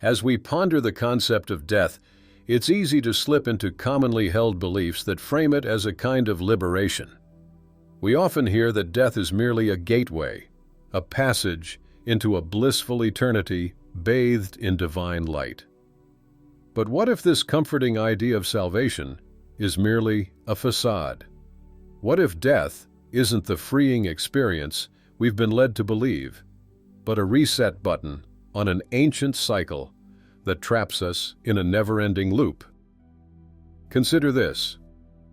As we ponder the concept of death, it's easy to slip into commonly held beliefs that frame it as a kind of liberation. We often hear that death is merely a gateway, a passage into a blissful eternity bathed in divine light. But what if this comforting idea of salvation is merely a facade? What if death isn't the freeing experience we've been led to believe, but a reset button on an ancient cycle that traps us in a never-ending loop? Consider this.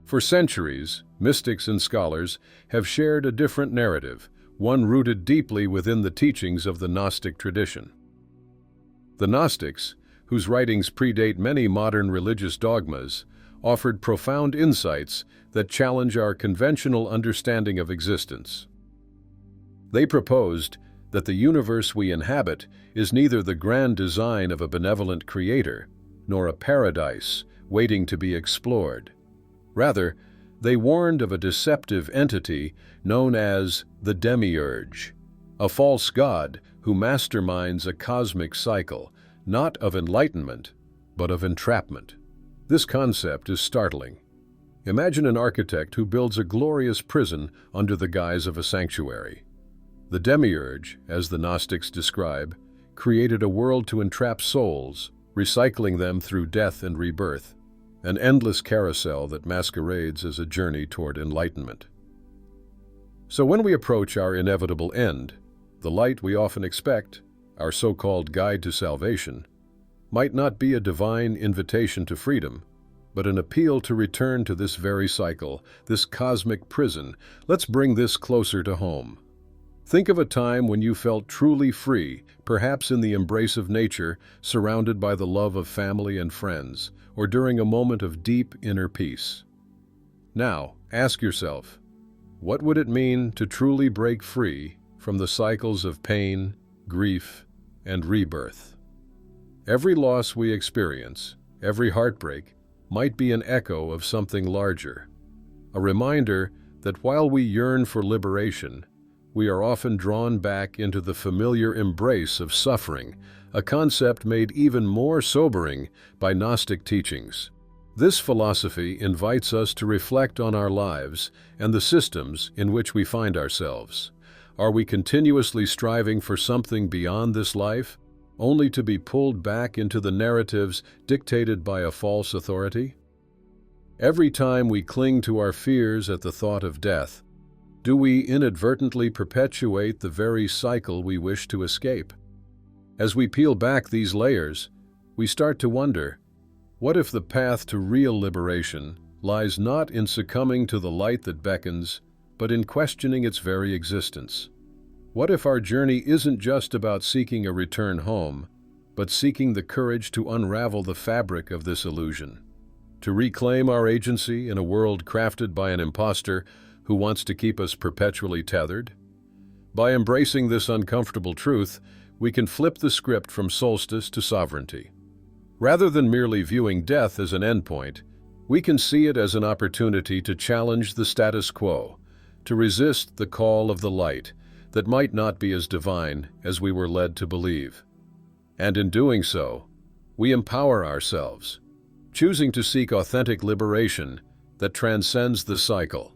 For centuries, mystics and scholars have shared a different narrative, one rooted deeply within the teachings of the Gnostic tradition. The Gnostics, whose writings predate many modern religious dogmas, offered profound insights that challenge our conventional understanding of existence. They proposed that the universe we inhabit is neither the grand design of a benevolent creator, nor a paradise waiting to be explored. Rather, they warned of a deceptive entity known as the Demiurge, a false god who masterminds a cosmic cycle, not of enlightenment, but of entrapment. This concept is startling. Imagine an architect who builds a glorious prison under the guise of a sanctuary. The Demiurge, as the Gnostics describe, created a world to entrap souls, recycling them through death and rebirth, an endless carousel that masquerades as a journey toward enlightenment. So when we approach our inevitable end, the light we often expect, our so-called guide to salvation, might not be a divine invitation to freedom, but an appeal to return to this very cycle, this cosmic prison. Let's bring this closer to home. Think of a time when you felt truly free, perhaps in the embrace of nature, surrounded by the love of family and friends, or during a moment of deep inner peace. Now, ask yourself, what would it mean to truly break free from the cycles of pain, grief, and rebirth? Every loss we experience, every heartbreak, might be an echo of something larger, a reminder that while we yearn for liberation, we are often drawn back into the familiar embrace of suffering, a concept made even more sobering by Gnostic teachings. This philosophy invites us to reflect on our lives and the systems in which we find ourselves. Are we continuously striving for something beyond this life, only to be pulled back into the narratives dictated by a false authority? Every time we cling to our fears at the thought of death, do we inadvertently perpetuate the very cycle we wish to escape? As we peel back these layers, we start to wonder, what if the path to real liberation lies not in succumbing to the light that beckons, but in questioning its very existence? What if our journey isn't just about seeking a return home, but seeking the courage to unravel the fabric of this illusion, to reclaim our agency in a world crafted by an impostor who wants to keep us perpetually tethered? By embracing this uncomfortable truth, we can flip the script from solstice to sovereignty. Rather than merely viewing death as an endpoint, we can see it as an opportunity to challenge the status quo, to resist the call of the light that might not be as divine as we were led to believe. And in doing so, we empower ourselves, choosing to seek authentic liberation that transcends the cycle.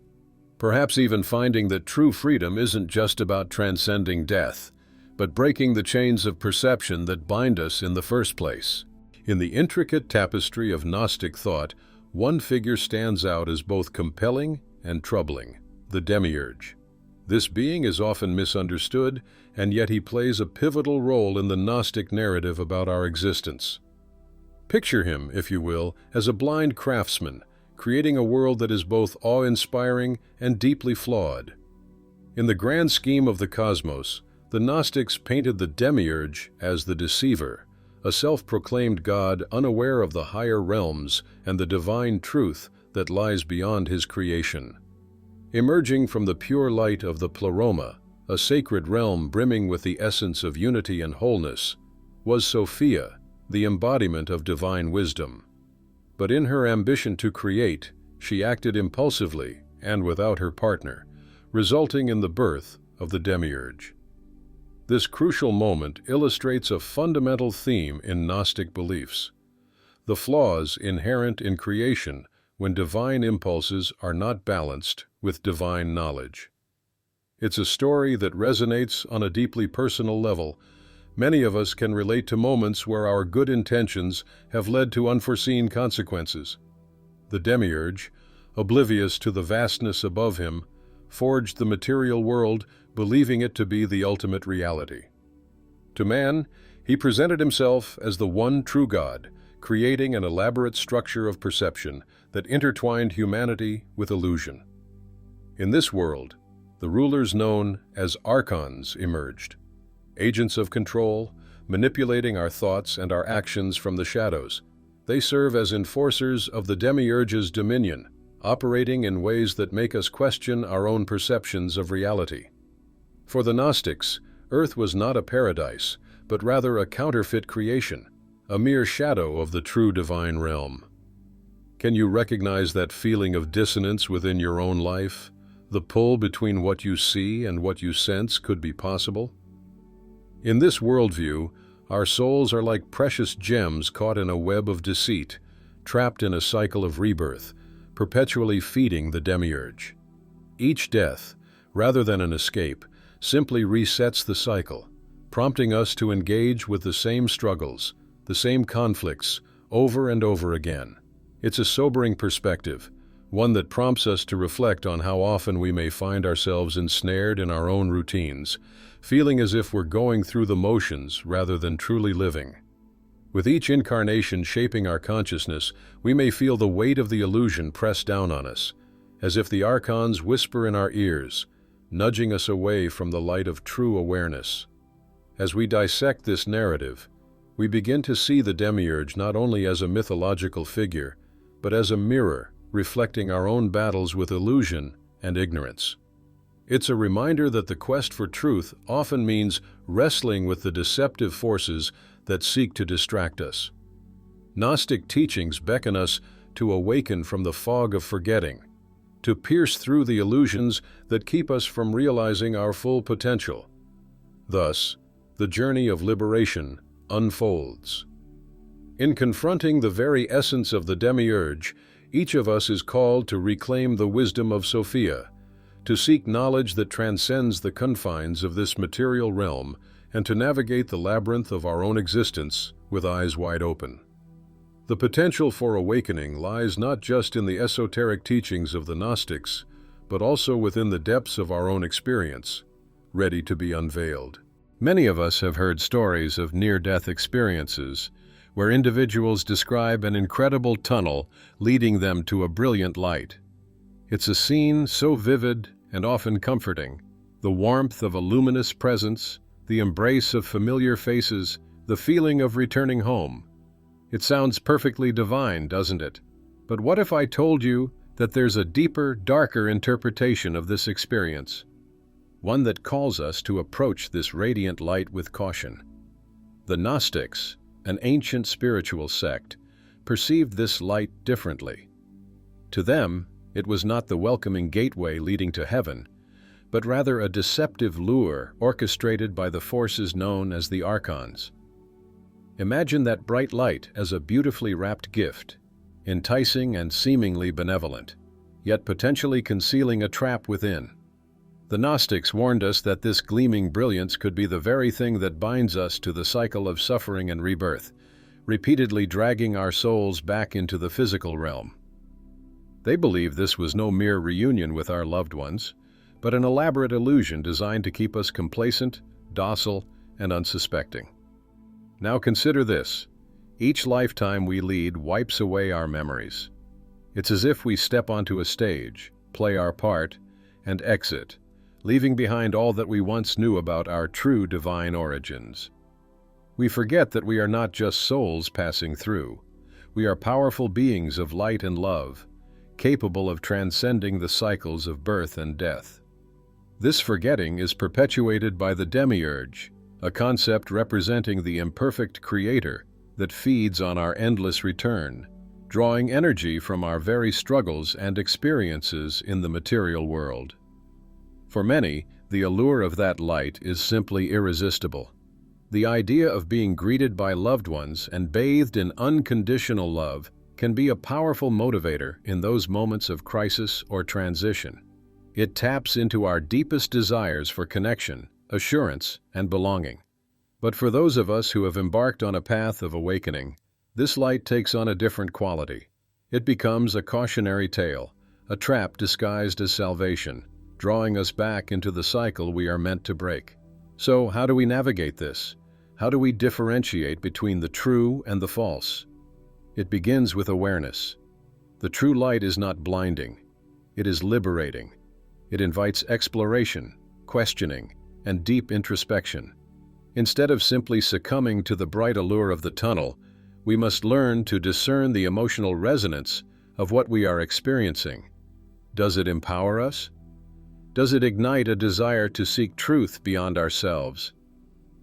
Perhaps even finding that true freedom isn't just about transcending death, but breaking the chains of perception that bind us in the first place. In the intricate tapestry of Gnostic thought, one figure stands out as both compelling and troubling: the Demiurge. This being is often misunderstood, and yet he plays a pivotal role in the Gnostic narrative about our existence. Picture him, if you will, as a blind craftsman, creating a world that is both awe-inspiring and deeply flawed. In the grand scheme of the cosmos, the Gnostics painted the Demiurge as the deceiver, a self-proclaimed god unaware of the higher realms and the divine truth that lies beyond his creation. Emerging from the pure light of the pleroma, a sacred realm brimming with the essence of unity and wholeness, was Sophia, the embodiment of divine wisdom. But in her ambition to create, she acted impulsively and without her partner, resulting in the birth of the Demiurge. This crucial moment illustrates a fundamental theme in Gnostic beliefs: the flaws inherent in creation when divine impulses are not balanced with divine knowledge. It's a story that resonates on a deeply personal level. Many of us can relate to moments where our good intentions have led to unforeseen consequences. The Demiurge, oblivious to the vastness above him, forged the material world, believing it to be the ultimate reality. To man, he presented himself as the one true God, creating an elaborate structure of perception that intertwined humanity with illusion. In this world, the rulers known as archons emerged, agents of control, manipulating our thoughts and our actions from the shadows. They serve as enforcers of the Demiurge's dominion, operating in ways that make us question our own perceptions of reality. For the Gnostics, Earth was not a paradise, but rather a counterfeit creation, a mere shadow of the true divine realm. Can you recognize that feeling of dissonance within your own life? The pull between what you see and what you sense could be possible? In this worldview, our souls are like precious gems caught in a web of deceit, trapped in a cycle of rebirth, perpetually feeding the Demiurge. Each death, rather than an escape, simply resets the cycle, prompting us to engage with the same struggles, the same conflicts, over and over again. It's a sobering perspective, one that prompts us to reflect on how often we may find ourselves ensnared in our own routines, feeling as if we're going through the motions rather than truly living. With each incarnation shaping our consciousness, we may feel the weight of the illusion press down on us, as if the archons whisper in our ears, nudging us away from the light of true awareness. As we dissect this narrative, we begin to see the Demiurge not only as a mythological figure, but as a mirror reflecting our own battles with illusion and ignorance. It's a reminder that the quest for truth often means wrestling with the deceptive forces that seek to distract us. Gnostic teachings beckon us to awaken from the fog of forgetting, to pierce through the illusions that keep us from realizing our full potential. Thus, the journey of liberation unfolds. In confronting the very essence of the Demiurge, each of us is called to reclaim the wisdom of Sophia, to seek knowledge that transcends the confines of this material realm, and to navigate the labyrinth of our own existence with eyes wide open. The potential for awakening lies not just in the esoteric teachings of the Gnostics, but also within the depths of our own experience, ready to be unveiled. Many of us have heard stories of near-death experiences, where individuals describe an incredible tunnel leading them to a brilliant light. It's a scene so vivid and often comforting, the warmth of a luminous presence, the embrace of familiar faces, the feeling of returning home. It sounds perfectly divine, doesn't it? But what if I told you that there's a deeper, darker interpretation of this experience? One that calls us to approach this radiant light with caution. The Gnostics, an ancient spiritual sect, perceived this light differently. To them, it was not the welcoming gateway leading to heaven, but rather a deceptive lure orchestrated by the forces known as the archons. Imagine that bright light as a beautifully wrapped gift, enticing and seemingly benevolent, yet potentially concealing a trap within. The Gnostics warned us that this gleaming brilliance could be the very thing that binds us to the cycle of suffering and rebirth, repeatedly dragging our souls back into the physical realm. They believed this was no mere reunion with our loved ones, but an elaborate illusion designed to keep us complacent, docile, and unsuspecting. Now consider this. Each lifetime we lead wipes away our memories. It's as if we step onto a stage, play our part, and exit, leaving behind all that we once knew about our true divine origins. We forget that we are not just souls passing through. We are powerful beings of light and love, capable of transcending the cycles of birth and death. This forgetting is perpetuated by the Demiurge, a concept representing the imperfect creator that feeds on our endless return, drawing energy from our very struggles and experiences in the material world. For many, The allure of that light is simply irresistible. The idea of being greeted by loved ones and bathed in unconditional love can be a powerful motivator in those moments of crisis or transition. It taps into our deepest desires for connection, assurance, and belonging. But for those of us who have embarked on a path of awakening, this light takes on a different quality. It becomes a cautionary tale, a trap disguised as salvation, drawing us back into the cycle we are meant to break. So, how do we navigate this? How do we differentiate between the true and the false? It begins with awareness. The true light is not blinding. It is liberating. It invites exploration, questioning, and deep introspection. Instead of simply succumbing to the bright allure of the tunnel, we must learn to discern the emotional resonance of what we are experiencing. Does it empower us? Does it ignite a desire to seek truth beyond ourselves?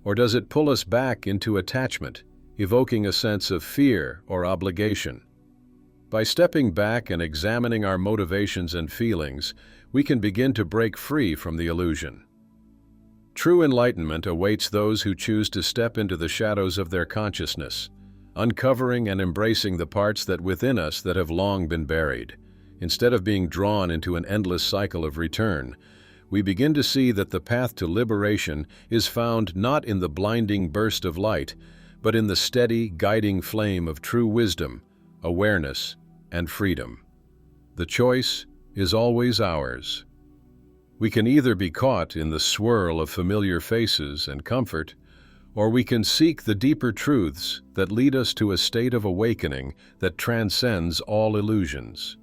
Or does it pull us back into attachment, evoking a sense of fear or obligation? By stepping back and examining our motivations and feelings, we can begin to break free from the illusion. True enlightenment awaits those who choose to step into the shadows of their consciousness, uncovering and embracing the parts that within us that have long been buried. Instead of being drawn into an endless cycle of return, we begin to see that the path to liberation is found not in the blinding burst of light, but in the steady, guiding flame of true wisdom, awareness, and freedom. The choice is always ours. We can either be caught in the swirl of familiar faces and comfort, or we can seek the deeper truths that lead us to a state of awakening that transcends all illusions.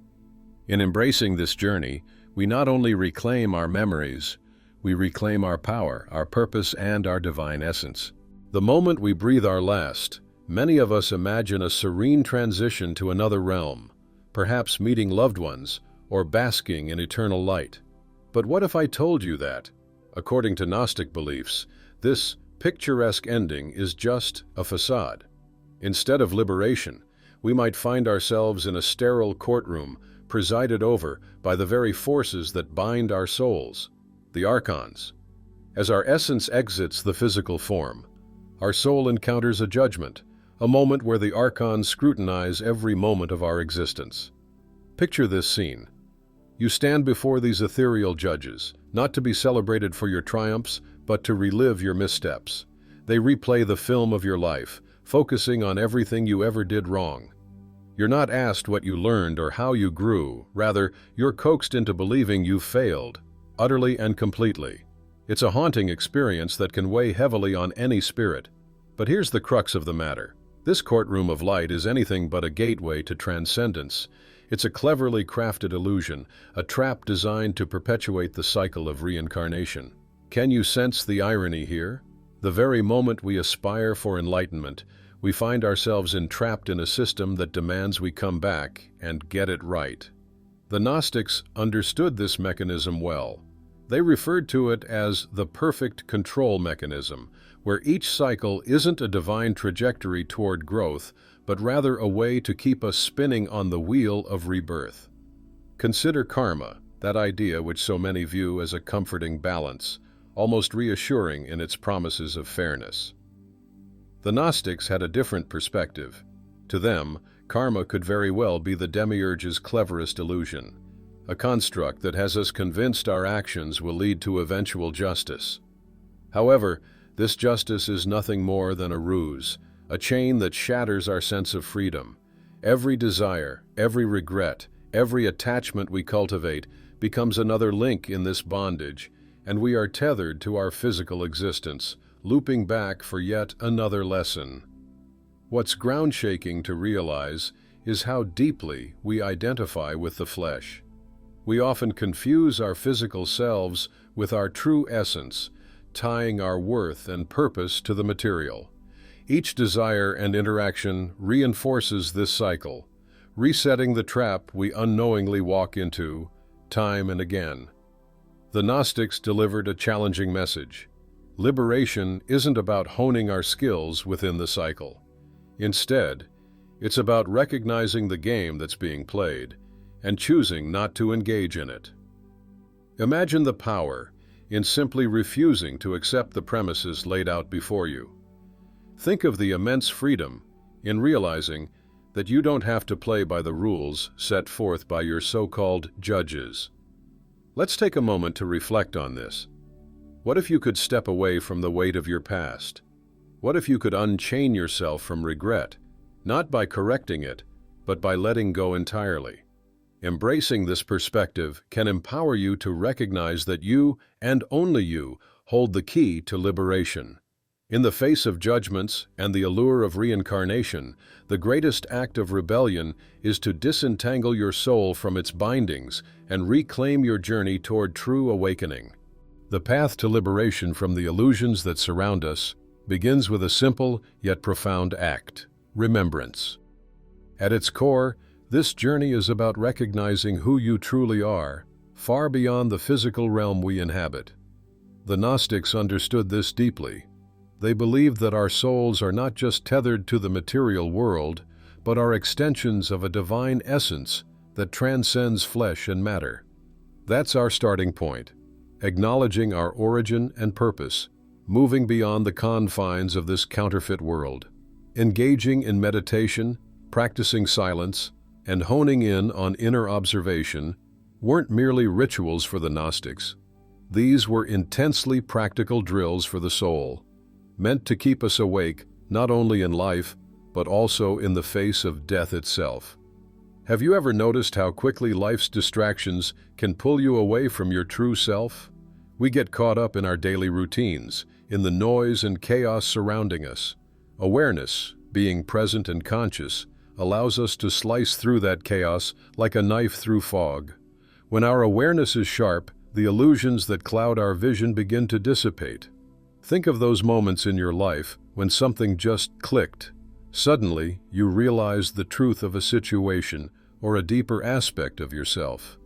In embracing this journey, we not only reclaim our memories, we reclaim our power, our purpose, and our divine essence. The moment we breathe our last, many of us imagine a serene transition to another realm, perhaps meeting loved ones or basking in eternal light. But what if I told you that, according to Gnostic beliefs, this picturesque ending is just a facade? Instead of liberation, we might find ourselves in a sterile courtroom presided over by the very forces that bind our souls, the archons. As our essence exits the physical form, our soul encounters a judgment, a moment where the archons scrutinize every moment of our existence. Picture this scene. You stand before these ethereal judges, not to be celebrated for your triumphs, but to relive your missteps. They replay the film of your life, focusing on everything you ever did wrong. You're not asked what you learned or how you grew. Rather, you're coaxed into believing you failed, utterly and completely. It's a haunting experience that can weigh heavily on any spirit. But here's the crux of the matter. This courtroom of light is anything but a gateway to transcendence. It's a cleverly crafted illusion, a trap designed to perpetuate the cycle of reincarnation. Can you sense the irony here? The very moment we aspire for enlightenment, we find ourselves entrapped in a system that demands we come back and get it right. The Gnostics understood this mechanism well. They referred to it as the perfect control mechanism, where each cycle isn't a divine trajectory toward growth, but rather a way to keep us spinning on the wheel of rebirth. Consider karma, that idea which so many view as a comforting balance, almost reassuring in its promises of fairness. The Gnostics had a different perspective. To them, karma could very well be the Demiurge's cleverest illusion, a construct that has us convinced our actions will lead to eventual justice. However, this justice is nothing more than a ruse, a chain that shatters our sense of freedom. Every desire, every regret, every attachment we cultivate becomes another link in this bondage, and we are tethered to our physical existence, looping back for yet another lesson. What's ground-shaking to realize is how deeply we identify with the flesh. We often confuse our physical selves with our true essence, tying our worth and purpose to the material. Each desire and interaction reinforces this cycle, resetting the trap we unknowingly walk into time and again. The Gnostics delivered a challenging message. Liberation isn't about honing our skills within the cycle. Instead, it's about recognizing the game that's being played and choosing not to engage in it. Imagine the power in simply refusing to accept the premises laid out before you. Think of the immense freedom in realizing that you don't have to play by the rules set forth by your so-called judges. Let's take a moment to reflect on this. What if you could step away from the weight of your past? What if you could unchain yourself from regret, not by correcting it, but by letting go entirely? Embracing this perspective can empower you to recognize that you, and only you, hold the key to liberation. In the face of judgments and the allure of reincarnation, the greatest act of rebellion is to disentangle your soul from its bindings and reclaim your journey toward true awakening. The path to liberation from the illusions that surround us begins with a simple yet profound act: remembrance. At its core, this journey is about recognizing who you truly are, far beyond the physical realm we inhabit. The Gnostics understood this deeply. They believed that our souls are not just tethered to the material world, but are extensions of a divine essence that transcends flesh and matter. That's our starting point, acknowledging our origin and purpose, moving beyond the confines of this counterfeit world. Engaging in meditation, practicing silence, and honing in on inner observation weren't merely rituals for the Gnostics. These were intensely practical drills for the soul, meant to keep us awake not only in life, but also in the face of death itself. Have you ever noticed how quickly life's distractions can pull you away from your true self? We get caught up in our daily routines, in the noise and chaos surrounding us. Awareness, being present and conscious, allows us to slice through that chaos like a knife through fog. When our awareness is sharp, the illusions that cloud our vision begin to dissipate. Think of those moments in your life when something just clicked. Suddenly, you realize the truth of a situation or a deeper aspect of yourself.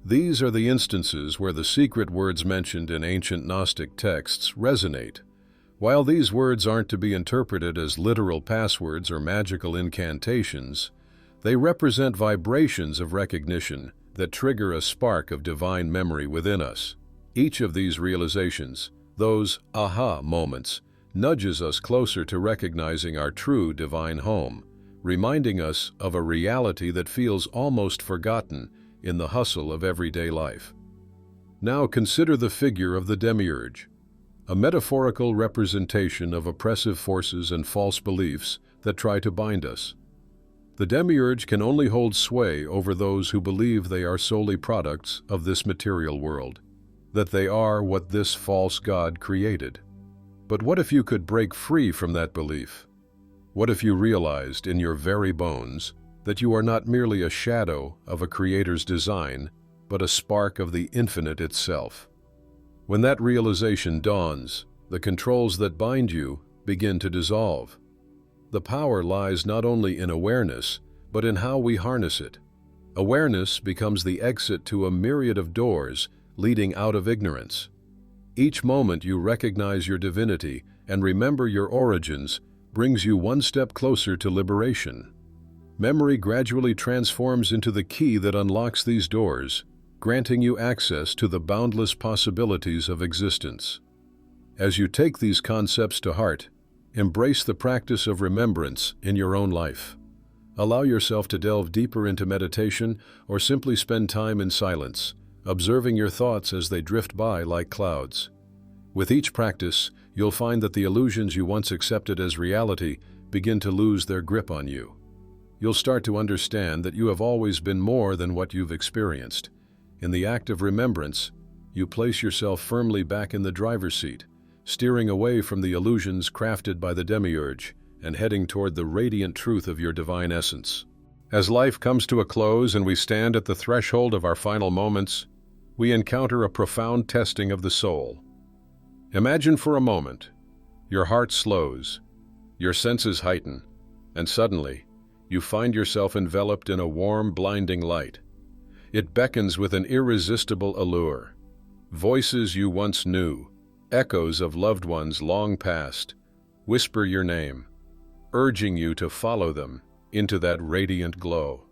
These are the instances where the secret words mentioned in ancient Gnostic texts resonate. While these words aren't to be interpreted as literal passwords or magical incantations, they represent vibrations of recognition that trigger a spark of divine memory within us. Each of these realizations, those aha moments, nudges us closer to recognizing our true divine home, reminding us of a reality that feels almost forgotten in the hustle of everyday life. Now consider the figure of the Demiurge, a metaphorical representation of oppressive forces and false beliefs that try to bind us. The Demiurge can only hold sway over those who believe they are solely products of this material world, that they are what this false god created. But what if you could break free from that belief? What if you realized in your very bones that you are not merely a shadow of a creator's design, but a spark of the infinite itself? When that realization dawns, the controls that bind you begin to dissolve. The power lies not only in awareness, but in how we harness it. Awareness becomes the exit to a myriad of doors leading out of ignorance. Each moment you recognize your divinity and remember your origins brings you one step closer to liberation. Memory gradually transforms into the key that unlocks these doors, granting you access to the boundless possibilities of existence. As you take these concepts to heart, embrace the practice of remembrance in your own life. Allow yourself to delve deeper into meditation or simply spend time in silence, observing your thoughts as they drift by like clouds. With each practice, you'll find that the illusions you once accepted as reality begin to lose their grip on you. You'll start to understand that you have always been more than what you've experienced. In the act of remembrance, you place yourself firmly back in the driver's seat, steering away from the illusions crafted by the Demiurge and heading toward the radiant truth of your divine essence. As life comes to a close and we stand at the threshold of our final moments, we encounter a profound testing of the soul. Imagine for a moment, your heart slows, your senses heighten, and suddenly, you find yourself enveloped in a warm, blinding light. It beckons with an irresistible allure. Voices you once knew, echoes of loved ones long past, whisper your name, urging you to follow them into that radiant glow.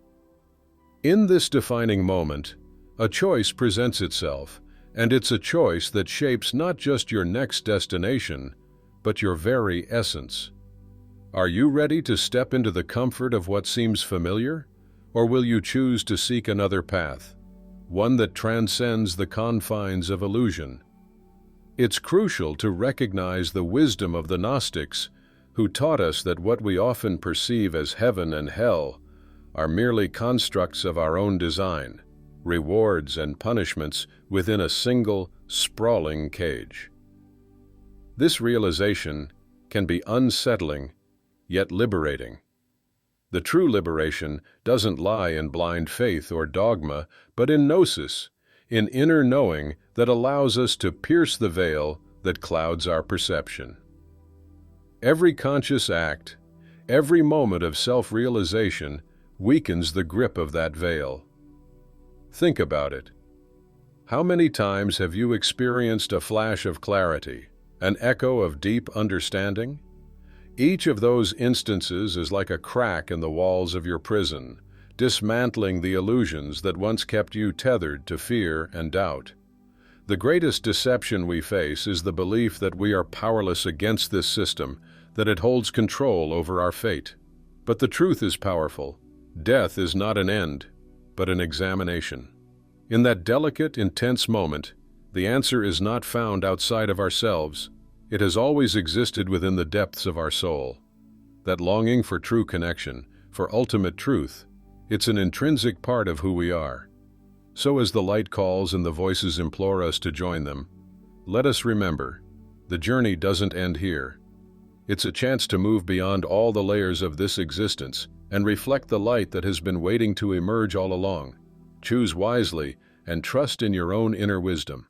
In this defining moment, a choice presents itself: And it's a choice that shapes not just your next destination, but your very essence. Are you ready to step into the comfort of what seems familiar? Or will you choose to seek another path, one that transcends the confines of illusion? It's crucial to recognize the wisdom of the Gnostics, who taught us that what we often perceive as heaven and hell are merely constructs of our own design, rewards and punishments within a single, sprawling cage. This realization can be unsettling, yet liberating. The true liberation doesn't lie in blind faith or dogma, but in gnosis, in inner knowing that allows us to pierce the veil that clouds our perception. Every conscious act, every moment of self-realization weakens the grip of that veil. Think about it. How many times have you experienced a flash of clarity, an echo of deep understanding? Each of those instances is like a crack in the walls of your prison, dismantling the illusions that once kept you tethered to fear and doubt. The greatest deception we face is the belief that we are powerless against this system, that it holds control over our fate. But the truth is powerful. Death is not an end, but an examination. In that delicate, intense moment, the answer is not found outside of ourselves. It has always existed within the depths of our soul. That longing for true connection, for ultimate truth, it's an intrinsic part of who we are. So as the light calls and the voices implore us to join them, let us remember, the journey doesn't end here. It's a chance to move beyond all the layers of this existence and reflect the light that has been waiting to emerge all along. Choose wisely and trust in your own inner wisdom.